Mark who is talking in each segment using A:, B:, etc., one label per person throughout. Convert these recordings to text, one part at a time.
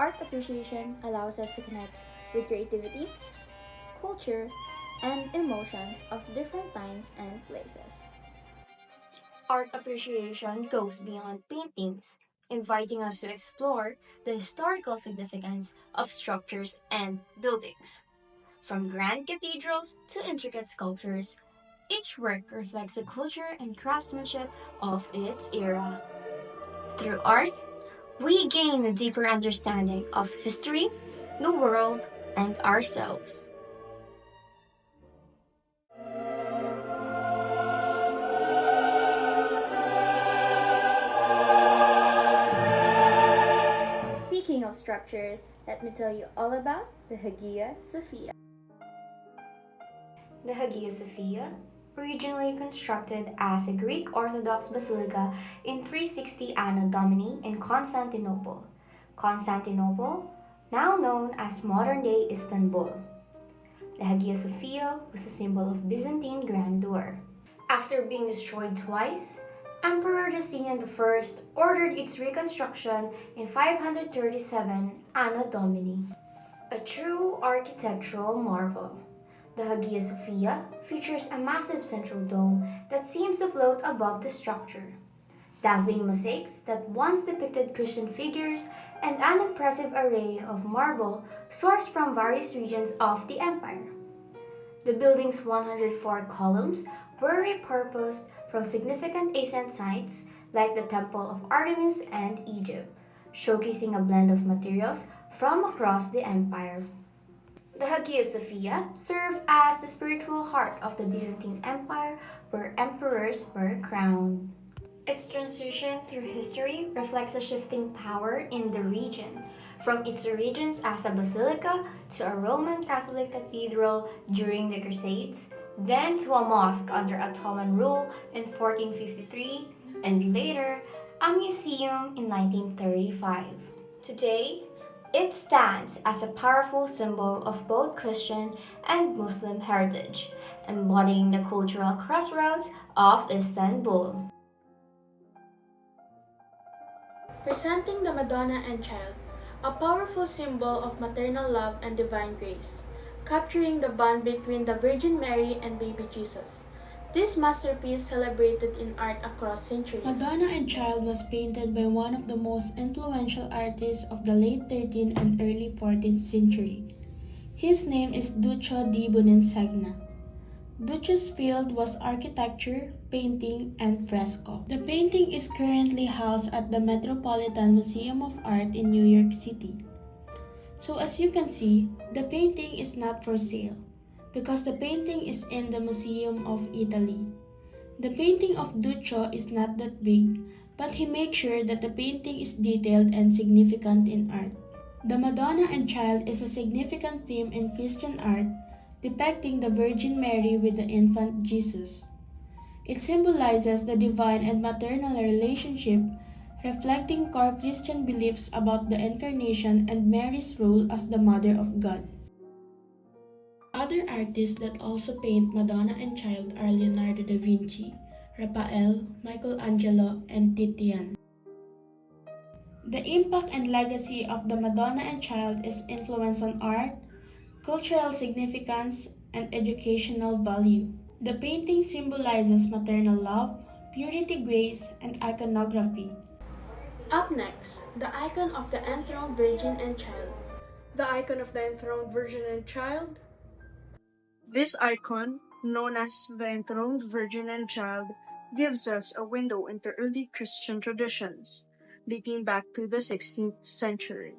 A: Art appreciation allows us to connect with creativity, culture, and emotions of different times and places. Art appreciation goes beyond paintings, inviting us to explore the historical significance of structures and buildings. From grand cathedrals to intricate sculptures, each work reflects the culture and craftsmanship of its era. Through art, we gain a deeper understanding of history, the world, and ourselves. Speaking of structures, let me tell you all about the Hagia Sophia. The Hagia Sophia, originally constructed as a Greek Orthodox basilica in 360 Anno Domini in Constantinople. Constantinople, now known as modern-day Istanbul. The Hagia Sophia was a symbol of Byzantine grandeur. After being destroyed twice, Emperor Justinian I ordered its reconstruction in 537 Anno Domini. A true architectural marvel. The Hagia Sophia features a massive central dome that seems to float above the structure. Dazzling mosaics that once depicted Christian figures and an impressive array of marble sourced from various regions of the empire. The building's 104 columns were repurposed from significant ancient sites like the Temple of Artemis and Egypt, showcasing a blend of materials from across the empire. The Hagia Sophia served as the spiritual heart of the Byzantine Empire where emperors were crowned. Its transition through history reflects a shifting power in the region, from its origins as a basilica to a Roman Catholic cathedral during the Crusades, then to a mosque under Ottoman rule in 1453, and later a museum in 1935. Today, it stands as a powerful symbol of both Christian and Muslim heritage, embodying the cultural crossroads of Istanbul.
B: Presenting the Madonna and Child, a powerful symbol of maternal love and divine grace, capturing the bond between the Virgin Mary and baby Jesus. This masterpiece celebrated in art across centuries. Madonna and Child was painted by one of the most influential artists of the late 13th and early 14th century. His name is Duccio di Buonisegna. Duccio's field was architecture, painting, and fresco. The painting is currently housed at the Metropolitan Museum of Art in New York City. So as you can see, the painting is not for sale because the painting is in the Museum of Italy. The painting of Duccio is not that big, but he makes sure that the painting is detailed and significant in art. The Madonna and Child is a significant theme in Christian art, depicting the Virgin Mary with the infant Jesus. It symbolizes the divine and maternal relationship, reflecting core Christian beliefs about the Incarnation and Mary's role as the Mother of God. Other artists that also paint Madonna and Child are Leonardo da Vinci, Raphael, Michelangelo, and Titian. The impact and legacy of the Madonna and Child is influence on art, cultural significance, and educational value. The painting symbolizes maternal love, purity, grace, and iconography. Up next, the icon of the enthroned Virgin and Child. The icon of the enthroned Virgin and Child.
C: This icon, known as the enthroned Virgin and Child, gives us a window into early Christian traditions, dating back to the 16th century.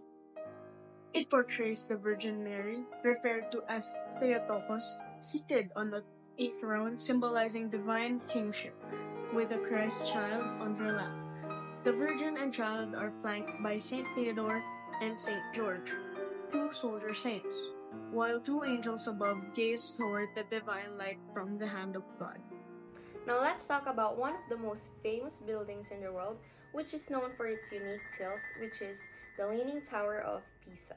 C: It portrays the Virgin Mary, referred to as Theotokos, seated on a throne symbolizing divine kingship, with the Christ child on her lap. The Virgin and Child are flanked by Saint Theodore and Saint George, two soldier saints, while two angels above gaze toward the divine light from the hand of God.
D: Now let's talk about one of the most famous buildings in the world, which is known for its unique tilt, which is the Leaning Tower of Pisa.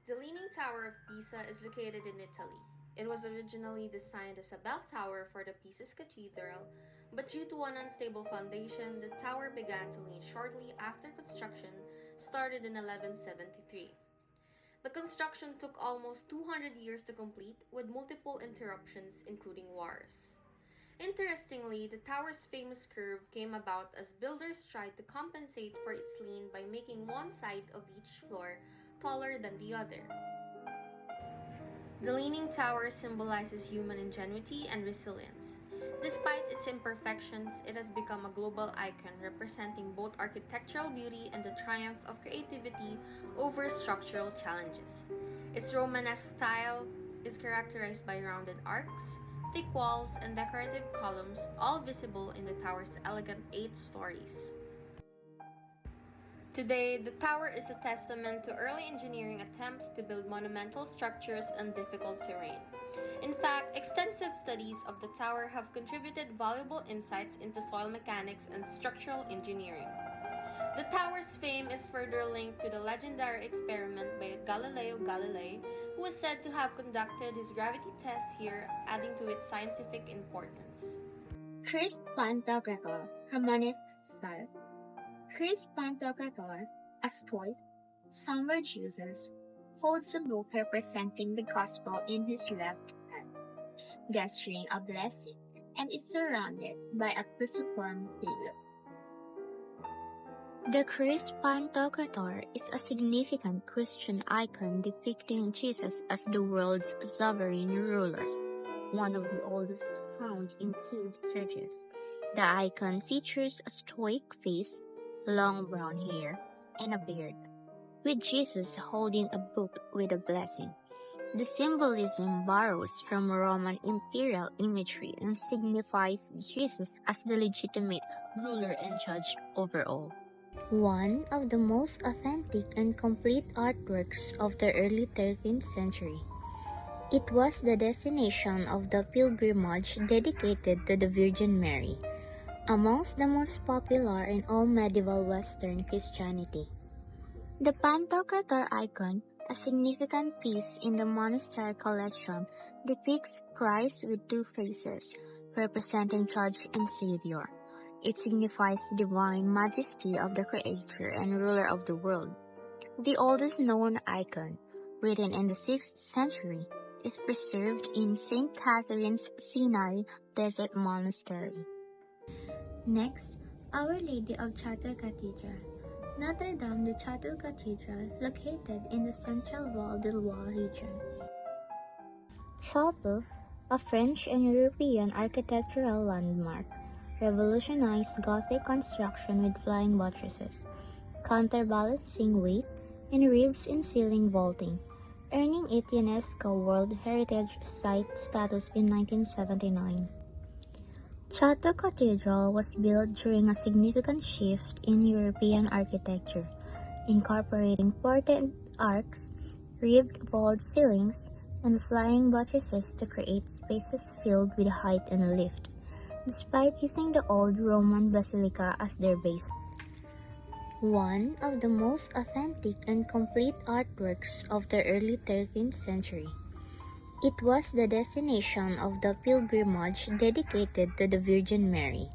D: The Leaning Tower of Pisa is located in Italy. It was originally designed as a bell tower for the Pisa's cathedral, but due to an unstable foundation, the tower began to lean shortly after construction, started in 1173. The construction took almost 200 years to complete, with multiple interruptions, including wars. Interestingly, the tower's famous curve came about as builders tried to compensate for its lean by making one side of each floor taller than the other. The Leaning Tower symbolizes human ingenuity and resilience. Despite its imperfections, it has become a global icon representing both architectural beauty and the triumph of creativity over structural challenges. Its Romanesque style is characterized by rounded arcs, thick walls, and decorative columns, all visible in the tower's elegant 8 stories. Today, the tower is a testament to early engineering attempts to build monumental structures on difficult terrain. In fact, extensive studies of the tower have contributed valuable insights into soil mechanics and structural engineering. The tower's fame is further linked to the legendary experiment by Galileo Galilei, who is said to have conducted his gravity test here, adding to its scientific importance.
E: Christ Pantocrator, Romanesque style. Christ Pantocrator, a Stoic, somber Jesus, holds a book representing the gospel in his left hand, gesturing a blessing, and is surrounded by a cruciform figure. The Christ Pantocrator is a significant Christian icon depicting Jesus as the world's sovereign ruler, one of the oldest found in cave churches. The icon features a stoic face, long brown hair, and a beard, with Jesus holding a book with a blessing. The symbolism borrows from Roman imperial imagery and signifies Jesus as the legitimate ruler and judge over all. One of the most authentic and complete artworks of the early 13th century. It was the destination of the pilgrimage dedicated to the Virgin Mary, amongst the most popular in all medieval Western Christianity. The Pantocrator icon, a significant piece in the monastery collection, depicts Christ with 2 faces, representing Judge and Savior. It signifies the divine majesty of the Creator and ruler of the world. The oldest known icon, written in the 6th century, is preserved in St. Catherine's Sinai Desert Monastery. Next, Our Lady of Chartres Cathedral. Notre Dame de Chartres Cathedral, located in the central Val de Loire region. Chartres, a French and European architectural landmark, revolutionized Gothic construction with flying buttresses, counterbalancing weight, and ribs in ceiling vaulting, earning it UNESCO World Heritage Site status in 1979. Chartres Cathedral was built during a significant shift in European architecture, incorporating ported arcs, ribbed vault ceilings, and flying buttresses to create spaces filled with height and lift, despite using the old Roman basilica as their base. One of the most authentic and complete artworks of the early 13th century. It was the destination of the pilgrimage dedicated to the Virgin Mary,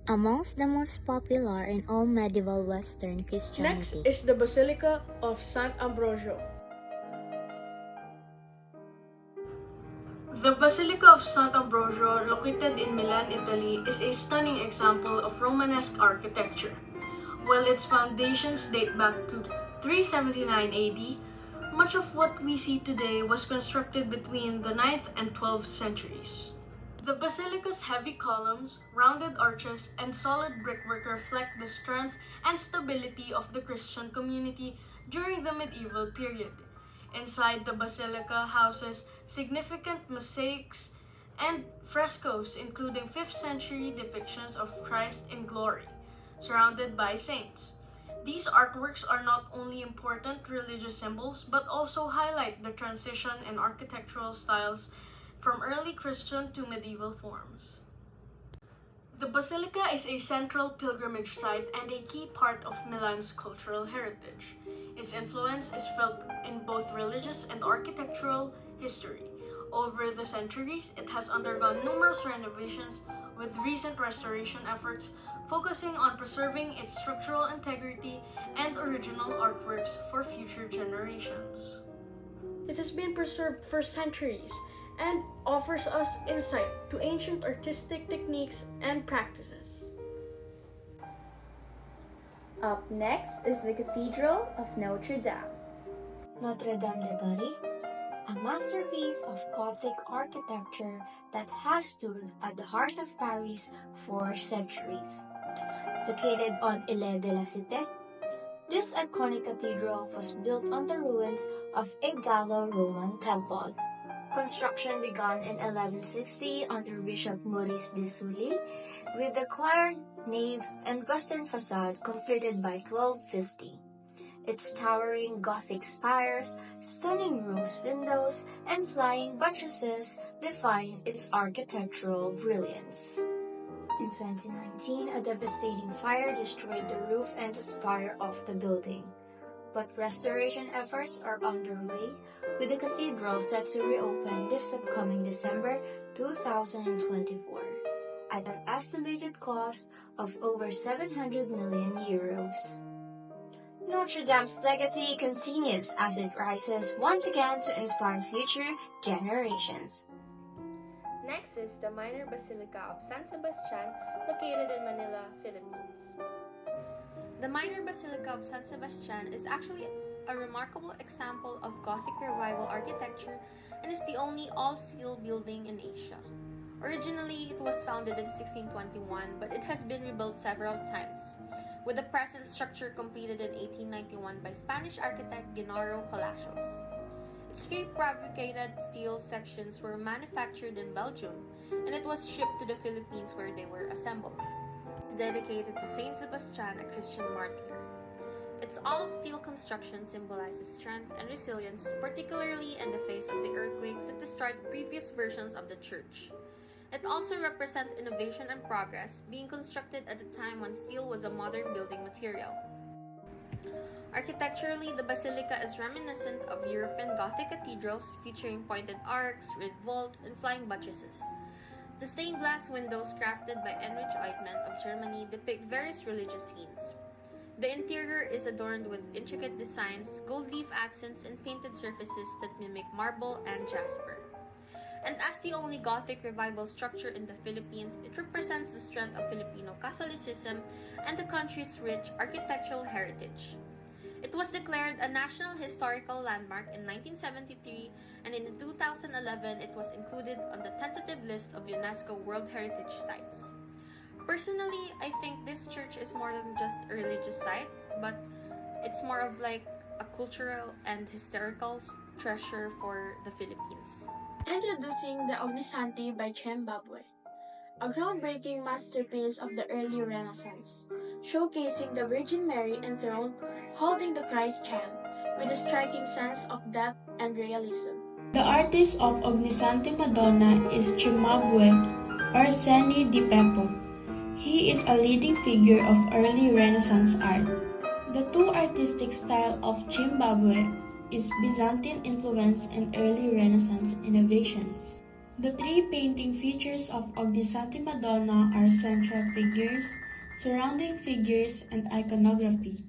E: amongst the most popular in all medieval Western Christianity.
B: Next is the Basilica of Sant Ambrogio. The Basilica of Sant Ambrogio, located in Milan, Italy, is a stunning example of Romanesque architecture. While its foundations date back to 379 AD, much of what we see today was constructed between the 9th and 12th centuries. The basilica's heavy columns, rounded arches, and solid brickwork reflect the strength and stability of the Christian community during the medieval period. Inside the basilica houses significant mosaics and frescoes, including 5th century depictions of Christ in glory, surrounded by saints. These artworks are not only important religious symbols, but also highlight the transition in architectural styles from early Christian to medieval forms. The basilica is a central pilgrimage site and a key part of Milan's cultural heritage. Its influence is felt in both religious and architectural history. Over the centuries, it has undergone numerous renovations, with recent restoration efforts
C: focusing on preserving its structural integrity and original artworks for future generations.
B: It has been preserved for centuries and offers us insight to ancient artistic techniques and practices.
F: Up next is the Cathedral of Notre Dame.
A: Notre Dame de Paris, a masterpiece of Gothic architecture that has stood at the heart of Paris for centuries. Located on Ile de la Cité, this iconic cathedral was built on the ruins of a Gallo-Roman temple. Construction began in 1160 under Bishop Maurice de Sully, with the choir, nave, and western facade completed by 1250. Its towering Gothic spires, stunning rose windows, and flying buttresses define its architectural brilliance. In 2019, a devastating fire destroyed the roof and the spire of the building, but restoration efforts are underway, with the cathedral set to reopen this upcoming December 2024 at an estimated cost of over 700 million euros. Notre Dame's legacy continues as it rises once again to inspire future generations.
D: Next is the Minor Basilica of San Sebastian, located in Manila, Philippines. The Minor Basilica of San Sebastian is actually a remarkable example of Gothic Revival architecture and is the only all-steel building in Asia. Originally, it was founded in 1621, but it has been rebuilt several times, with the present structure completed in 1891 by Spanish architect Genaro Palacios. Its prefabricated steel sections were manufactured in Belgium, and it was shipped to the Philippines where they were assembled. It's dedicated to Saint Sebastian, a Christian martyr. Its all-steel construction symbolizes strength and resilience, particularly in the face of the earthquakes that destroyed previous versions of the church. It also represents innovation and progress, being constructed at a time when steel was a modern building material. Architecturally, the basilica is reminiscent of European Gothic cathedrals, featuring pointed arcs, red vaults, and flying buttresses. The stained glass windows crafted by Heinrich Oidman of Germany depict various religious scenes. The interior is adorned with intricate designs, gold leaf accents, and painted surfaces that mimic marble and jasper. And as the only Gothic Revival structure in the Philippines, it represents the strength of Filipino Catholicism and the country's rich architectural heritage. It was declared a National Historical Landmark in 1973, and in 2011 it was included on the tentative list of UNESCO World Heritage Sites. Personally, I think this church is more than just a religious site, but it's more of like a cultural and historical treasure for the Philippines.
B: Introducing the Ognisanti by Zimbabwe, a groundbreaking masterpiece of the early Renaissance, showcasing the Virgin Mary enthroned holding the Christ child with a striking sense of depth and realism.
G: The artist of Ognisanti Madonna is Zimbabwe Arseni Di Pepo. He is a leading figure of early Renaissance art. The two artistic style of Zimbabwe is Byzantine influence and early Renaissance innovations. The three painting features of Ognisanti Madonna are central figures, surrounding figures, and iconography.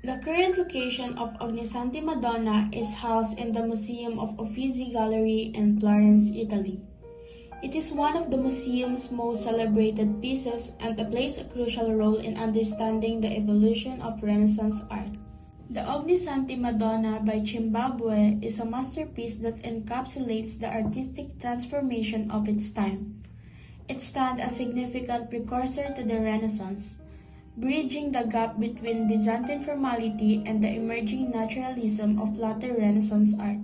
G: The current location of Ognisanti Madonna is housed in the Museum of Uffizi Gallery in Florence, Italy. It is one of the museum's most celebrated pieces and plays a crucial role in understanding the evolution of Renaissance art. The Ognisanti Madonna by Zimbabwe is a masterpiece that encapsulates the artistic transformation of its time. It stands a significant precursor to the Renaissance, bridging the gap between Byzantine formality and the emerging naturalism of latter Renaissance art.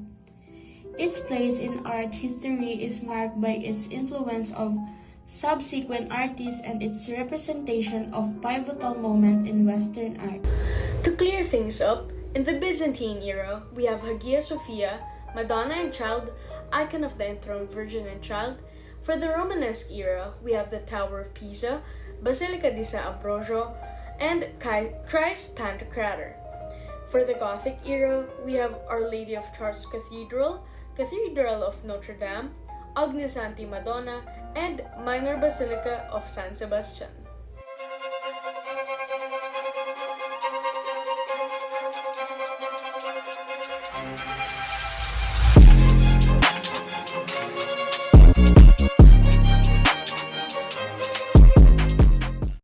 G: Its place in art history is marked by its influence of subsequent artists and its representation of pivotal moment in Western art.
B: To clear things up, in the Byzantine era, we have Hagia Sophia, Madonna and Child, icon of the enthroned Virgin and Child. For the Romanesque era, we have the Tower of Pisa, Basilica di San Ambrogio, and Christ Pantocrator. For the Gothic era, we have Our Lady of Chartres Cathedral, Cathedral of Notre Dame, Ognisanti Madonna, and Minor Basilica of San Sebastian.